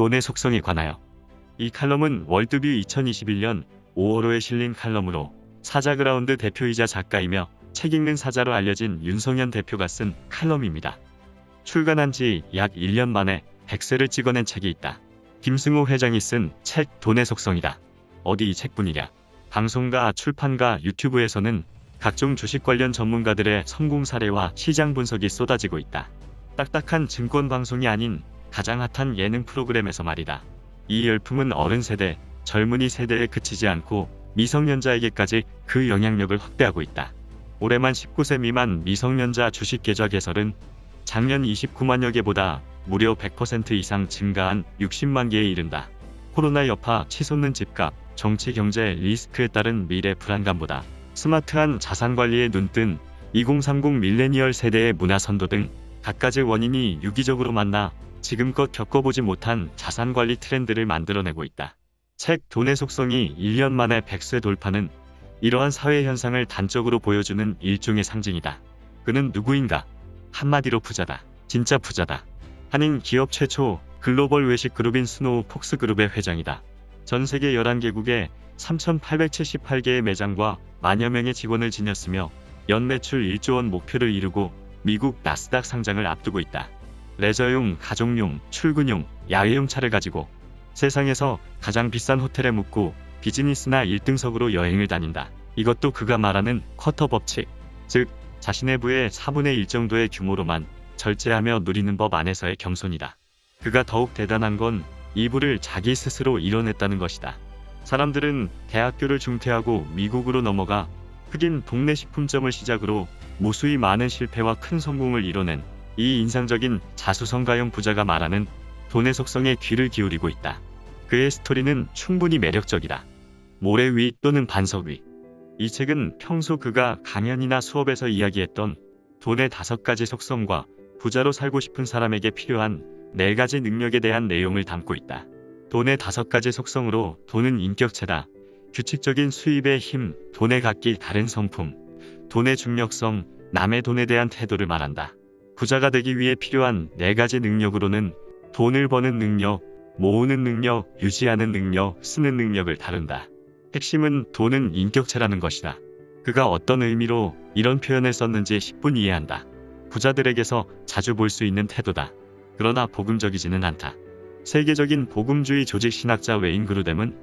돈의 속성에 관하여. 이 칼럼은 월드뷰 2021년 5월호에 실린 칼럼으로 사자그라운드 대표이자 작가이며 책 읽는 사자로 알려진 윤성현 대표가 쓴 칼럼입니다. 출간한 지 약 1년 만에 100세를 찍어낸 책이 있다. 김승호 회장이 쓴 책 돈의 속성이다. 어디 이 책뿐이랴. 방송과 출판과 유튜브에서는 각종 주식 관련 전문가들의 성공 사례와 시장 분석이 쏟아지고 있다. 딱딱한 증권 방송이 아닌 가장 핫한 예능 프로그램에서 말이다. 이 열풍은 어른 세대, 젊은이 세대에 그치지 않고 미성년자에게까지 그 영향력을 확대하고 있다. 올해만 19세 미만 미성년자 주식 계좌 개설은 작년 29만여 개보다 무려 100% 이상 증가한 60만 개에 이른다. 코로나 여파 치솟는 집값, 정치 경제 리스크에 따른 미래 불안감보다 스마트한 자산 관리에 눈뜬 2030 밀레니얼 세대의 문화 선도 등 갖가지 원인이 유기적으로 만나 지금껏 겪어보지 못한 자산 관리 트렌드를 만들어내고 있다. 책 돈의 속성이 1년 만에 100세 돌파는 이러한 사회 현상을 단적으로 보여주는 일종의 상징이다. 그는 누구인가? 한마디로 부자다. 진짜 부자다. 한인 기업 최초 글로벌 외식 그룹인 스노우 폭스 그룹의 회장이다. 전 세계 11개국에 3,878개의 매장과 만여 명의 직원을 지녔으며 연 매출 1조 원 목표를 이루고 미국 나스닥 상장을 앞두고 있다. 레저용, 가족용, 출근용, 야외용 차를 가지고 세상에서 가장 비싼 호텔에 묵고 비즈니스나 1등석으로 여행을 다닌다. 이것도 그가 말하는 쿼터 법칙, 즉 자신의 부의 4분의 1 정도의 규모로만 절제하며 누리는 법 안에서의 겸손이다. 그가 더욱 대단한 건 이 부를 자기 스스로 이뤄냈다는 것이다. 사람들은 대학교를 중퇴하고 미국으로 넘어가 흑인 동네 식품점을 시작으로 무수히 많은 실패와 큰 성공을 이뤄낸 이 인상적인 자수성가형 부자가 말하는 돈의 속성에 귀를 기울이고 있다. 그의 스토리는 충분히 매력적이다. 모래 위 또는 반석 위. 이 책은 평소 그가 강연이나 수업에서 이야기했던 돈의 5가지 속성과 부자로 살고 싶은 사람에게 필요한 4가지 능력에 대한 내용을 담고 있다. 돈의 5가지 속성으로 돈은 인격체다. 규칙적인 수입의 힘, 돈에 갖기 다른 성품, 돈의 중력성, 남의 돈에 대한 태도를 말한다. 부자가 되기 위해 필요한 4가지 능력으로는 돈을 버는 능력, 모으는 능력, 유지하는 능력, 쓰는 능력을 다룬다. 핵심은 돈은 인격체라는 것이다. 그가 어떤 의미로 이런 표현을 썼는지 10분 이해한다. 부자들에게서 자주 볼 수 있는 태도다. 그러나 복음적이지는 않다. 세계적인 복음주의 조직 신학자 웨인 그루뎀은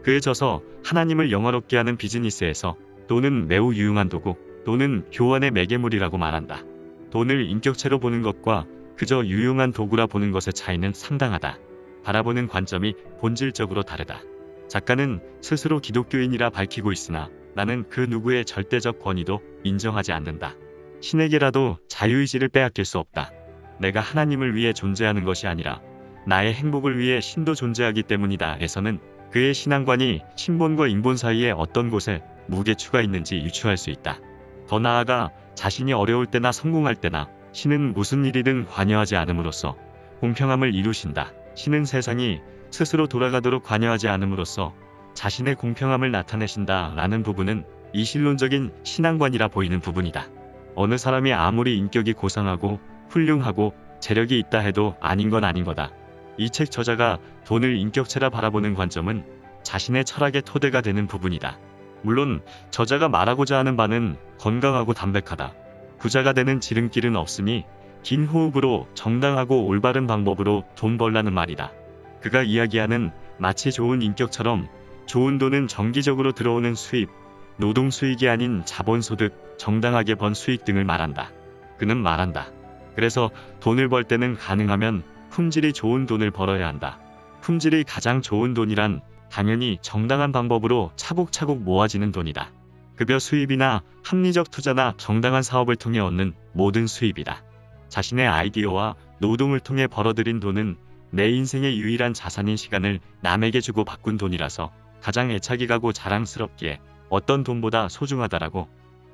그에 져서 하나님을 영화롭게 하는 비즈니스에서 돈은 매우 유용한 도구, 돈은 교환의 매개물이라고 말한다. 돈을 인격체로 보는 것과 그저 유용한 도구라 보는 것의 차이는 상당하다. 바라보는 관점이 본질적으로 다르다. 작가는 스스로 기독교인이라 밝히고 있으나 나는 그 누구의 절대적 권위도 인정하지 않는다. 신에게라도 자유의지를 빼앗길 수 없다. 내가 하나님을 위해 존재하는 것이 아니라 나의 행복을 위해 신도 존재하기 때문이다. 에서는 그의 신앙관이 신본과 인본 사이에 어떤 곳에 무게추가 있는지 유추할 수 있다. 더 나아가 자신이 어려울 때나 성공할 때나 신은 무슨 일이든 관여하지 않음으로써 공평함을 이루신다. 신은 세상이 스스로 돌아가도록 관여하지 않음으로써 자신의 공평함을 나타내신다. 라는 부분은 이신론적인 신앙관이라 보이는 부분이다. 어느 사람이 아무리 인격이 고상하고 훌륭하고 재력이 있다 해도 아닌 건 아닌 거다. 이 책 저자가 돈을 인격체라 바라보는 관점은 자신의 철학의 토대가 되는 부분이다. 물론 저자가 말하고자 하는 바는 건강하고 담백하다. 부자가 되는 지름길은 없으니 긴 호흡으로 정당하고 올바른 방법으로 돈 벌라는 말이다. 그가 이야기하는 마치 좋은 인격처럼 좋은 돈은 정기적으로 들어오는 수입, 노동 수익이 아닌 자본소득, 정당하게 번 수익 등을 말한다. 그는 말한다. 그래서 돈을 벌 때는 가능하면 품질이 좋은 돈을 벌어야 한다. 품질이 가장 좋은 돈이란 당연히 정당한 방법으로 차곡차곡 모아지는 돈이다. 급여 수입이나 합리적 투자나 정당한 사업을 통해 얻는 모든 수입이다. 자신의 아이디어와 노동을 통해 벌어들인 돈은 내 인생의 유일한 자산인 시간을 남에게 주고 바꾼 돈이라서 가장 애착이 가고 자랑스럽기에 어떤 돈보다 소중하다라고.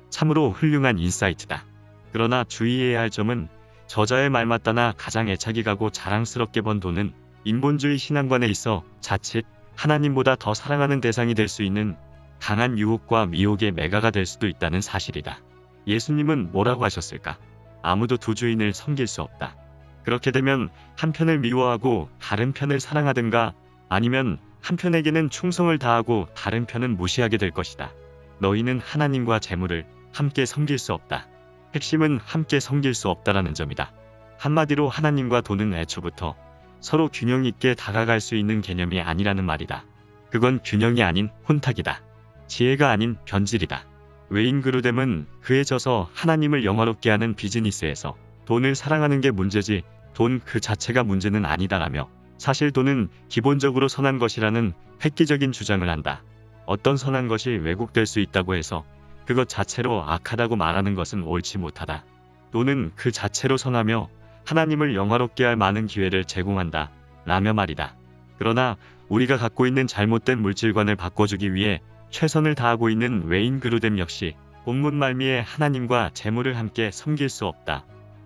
참으로 훌륭한 인사이트다. 그러나 주의해야 할 점은 저자의 말 맞다나 가장 애착이 가고 자랑스럽게 번 돈은 인본주의 신앙관에 있어 자칫 하나님보다 더 사랑하는 대상이 될 수 있는 강한 유혹과 미혹의 매가가 될 수도 있다는 사실이다. 예수님은 뭐라고 하셨을까? 아무도 두 주인을 섬길 수 없다. 그렇게 되면 한편을 미워하고 다른 편을 사랑하든가 아니면 한편에게는 충성을 다하고 다른 편은 무시하게 될 것이다. 너희는 하나님과 재물을 함께 섬길 수 없다. 핵심은 함께 섬길 수 없다라는 점이다. 한마디로 하나님과 돈은 애초부터 서로 균형 있게 다가갈 수 있는 개념이 아니라는 말이다. 그건 균형이 아닌 혼탁이다. 지혜가 아닌 변질이다. 웨인 그루뎀은 그에 져서 하나님을 영화롭게 하는 비즈니스에서 돈을 사랑하는 게 문제지 돈 그 자체가 문제는 아니다라며 사실 돈은 기본적으로 선한 것이라는 획기적인 주장을 한다. 어떤 선한 것이 왜곡될 수 있다고 해서 그것 자체로 악하다고 말하는 것은 옳지 못하다. 돈은 그 자체로 선하며 하나님을 영화롭게 할 많은 기회를 제공한다. 라며 말이다. 그러나 우리가 갖고 있는 잘못된 물질관을 바꿔주기 위해 최선을 다하고 있는 웨인 그루뎀 역시 본문 말미에 하나님과 재물을 함께 섬길 수 없다.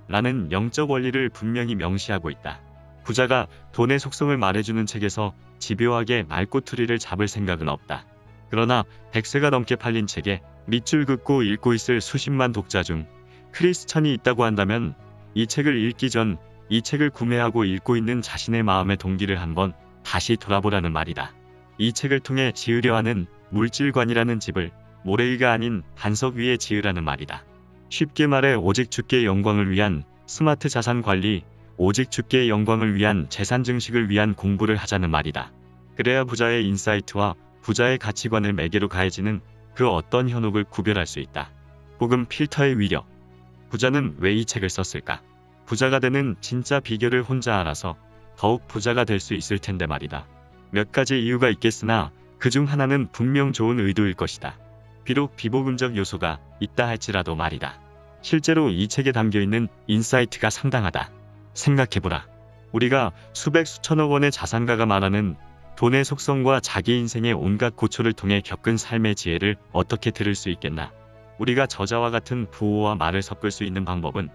라는 영적 원리를 분명히 명시하고 있다. 부자가 돈의 속성을 말해주는 책에서 집요하게 말꼬투리를 잡을 생각은 없다. 그러나 100세가 넘게 팔린 책에 밑줄 긋고 읽고 있을 수십만 독자 중 크리스천이 있다고 한다면 이 책을 읽기 전 이 책을 구매하고 읽고 있는 자신의 마음의 동기를 한번 다시 돌아보라는 말이다. 이 책을 통해 지으려 하는 물질관이라는 집을 모래 위가 아닌 반석 위에 지으라는 말이다. 쉽게 말해 오직 주께 영광을 위한 스마트 자산 관리, 오직 주께 영광을 위한 재산 증식을 위한 공부를 하자는 말이다. 그래야 부자의 인사이트와 부자의 가치관을 매개로 가해지는 그 어떤 현혹을 구별할 수 있다. 복음 필터의 위력. 부자는 왜 이 책을 썼을까? 부자가 되는 진짜 비결을 혼자 알아서 더욱 부자가 될 수 있을 텐데 말이다. 몇 가지 이유가 있겠으나 그중 하나는 분명 좋은 의도일 것이다. 비록 비복음적 요소가 있다 할지라도 말이다. 실제로 이 책에 담겨있는 인사이트가 상당하다. 생각해보라. 우리가 수백 수천억 원의 자산가가 말하는 돈의 속성과 자기 인생의 온갖 고초를 통해 겪은 삶의 지혜를 어떻게 들을 수 있겠나. 우리가 저자와 같은 부호와 말을 섞을 수 있는 방법은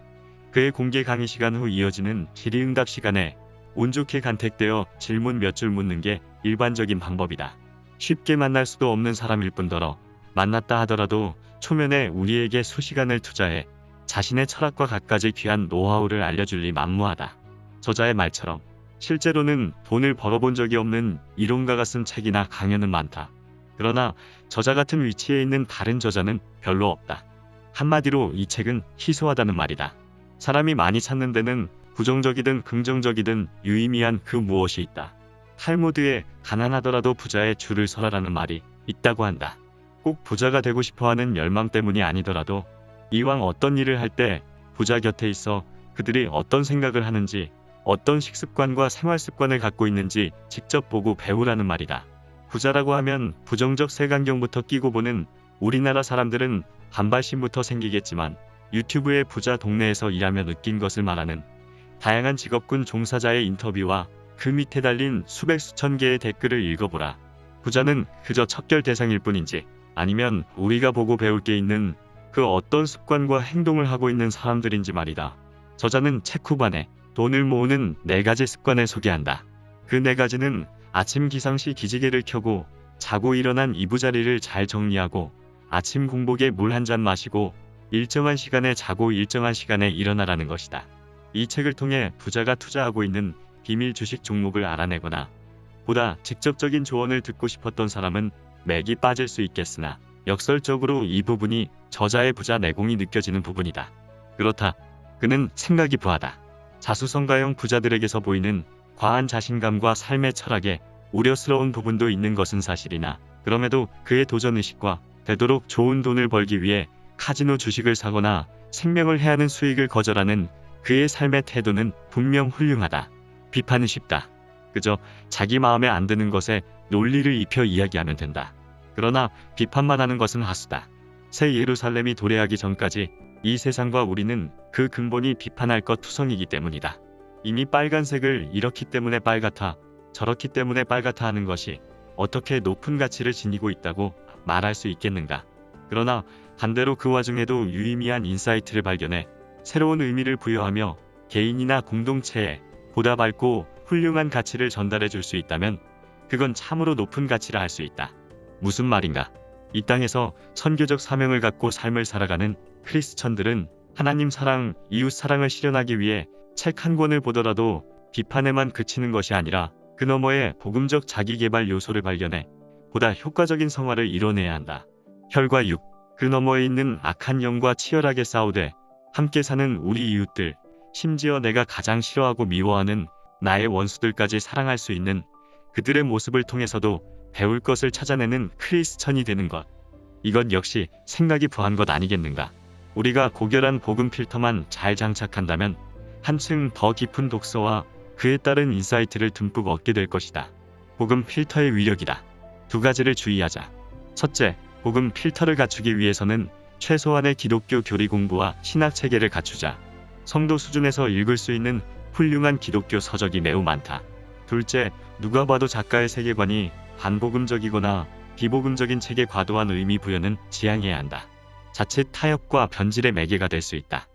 그의 공개 강의 시간 후 이어지는 질의응답 시간에 운 좋게 간택되어 질문 몇 줄 묻는 게 일반적인 방법이다. 쉽게 만날 수도 없는 사람일 뿐더러 만났다 하더라도 초면에 우리에게 수시간을 투자해 자신의 철학과 갖가지 귀한 노하우를 알려줄리 만무하다. 저자의 말처럼 실제로는 돈을 벌어본 적이 없는 이론가가 쓴 책이나 강연은 많다. 그러나 저자 같은 위치에 있는 다른 저자는 별로 없다. 한마디로 이 책은 희소하다는 말이다. 사람이 많이 찾는 데는 부정적이든 긍정적이든 유의미한 그 무엇이 있다. 탈무드에 가난하더라도 부자의 줄을 서라라는 말이 있다고 한다. 꼭 부자가 되고 싶어하는 열망 때문이 아니더라도 이왕 어떤 일을 할 때 부자 곁에 있어 그들이 어떤 생각을 하는지 어떤 식습관과 생활습관을 갖고 있는지 직접 보고 배우라는 말이다. 부자라고 하면 부정적 색안경부터 끼고 보는 우리나라 사람들은 반발심부터 생기겠지만 유튜브의 부자 동네에서 일하며 느낀 것을 말하는 다양한 직업군 종사자의 인터뷰와 그 밑에 달린 수백 수천 개의 댓글을 읽어보라. 부자는 그저 척결 대상일 뿐인지 아니면 우리가 보고 배울 게 있는 그 어떤 습관과 행동을 하고 있는 사람들인지 말이다. 저자는 책 후반에 돈을 모으는 4가지 습관을 소개한다. 그 4가지는 아침 기상 시 기지개를 켜고 자고 일어난 이부자리를 잘 정리하고 아침 공복에 물 한 잔 마시고 일정한 시간에 자고 일정한 시간에 일어나라는 것이다. 이 책을 통해 부자가 투자하고 있는 비밀 주식 종목을 알아내거나 보다 직접적인 조언을 듣고 싶었던 사람은 맥이 빠질 수 있겠으나 역설적으로 이 부분이 저자의 부자 내공이 느껴지는 부분이다. 그렇다. 그는 생각이 부하다. 자수성가형 부자들에게서 보이는 과한 자신감과 삶의 철학에 우려스러운 부분도 있는 것은 사실이나 그럼에도 그의 도전의식과 되도록 좋은 돈을 벌기 위해 카지노 주식을 사거나 생명을 해하는 수익을 거절하는 그의 삶의 태도는 분명 훌륭하다. 비판은 쉽다. 그저 자기 마음에 안 드는 것에 논리를 입혀 이야기하면 된다. 그러나 비판만 하는 것은 하수다. 새 예루살렘이 도래하기 전까지 이 세상과 우리는 그 근본이 비판할 것 투성이기 때문이다. 이미 빨간색을 이렇기 때문에 빨갛다, 저렇기 때문에 빨갛다 하는 것이 어떻게 높은 가치를 지니고 있다고 말할 수 있겠는가. 그러나 반대로 그 와중에도 유의미한 인사이트를 발견해 새로운 의미를 부여하며 개인이나 공동체에 보다 밝고 훌륭한 가치를 전달해 줄 수 있다면 그건 참으로 높은 가치라 할 수 있다. 무슨 말인가? 이 땅에서 선교적 사명을 갖고 삶을 살아가는 크리스천들은 하나님 사랑, 이웃 사랑을 실현하기 위해 책 한 권을 보더라도 비판에만 그치는 것이 아니라 그 너머에 복음적 자기개발 요소를 발견해 보다 효과적인 성화를 이뤄내야 한다. 혈과 육, 그 너머에 있는 악한 영과 치열하게 싸우되 함께 사는 우리 이웃들, 심지어 내가 가장 싫어하고 미워하는 나의 원수들까지 사랑할 수 있는 그들의 모습을 통해서도 배울 것을 찾아내는 크리스천이 되는 것. 이것 역시 생각이 부한 것 아니겠는가. 우리가 고결한 복음 필터만 잘 장착한다면 한층 더 깊은 독서와 그에 따른 인사이트를 듬뿍 얻게 될 것이다. 복음 필터의 위력이다. 두 가지를 주의하자. 첫째, 복음 필터를 갖추기 위해서는 최소한의 기독교 교리 공부와 신학 체계를 갖추자. 성도 수준에서 읽을 수 있는 훌륭한 기독교 서적이 매우 많다. 둘째, 누가 봐도 작가의 세계관이 반복음적이거나 비복음적인 책에 과도한 의미 부여는 지양해야 한다. 자칫 타협과 변질의 매개가 될 수 있다.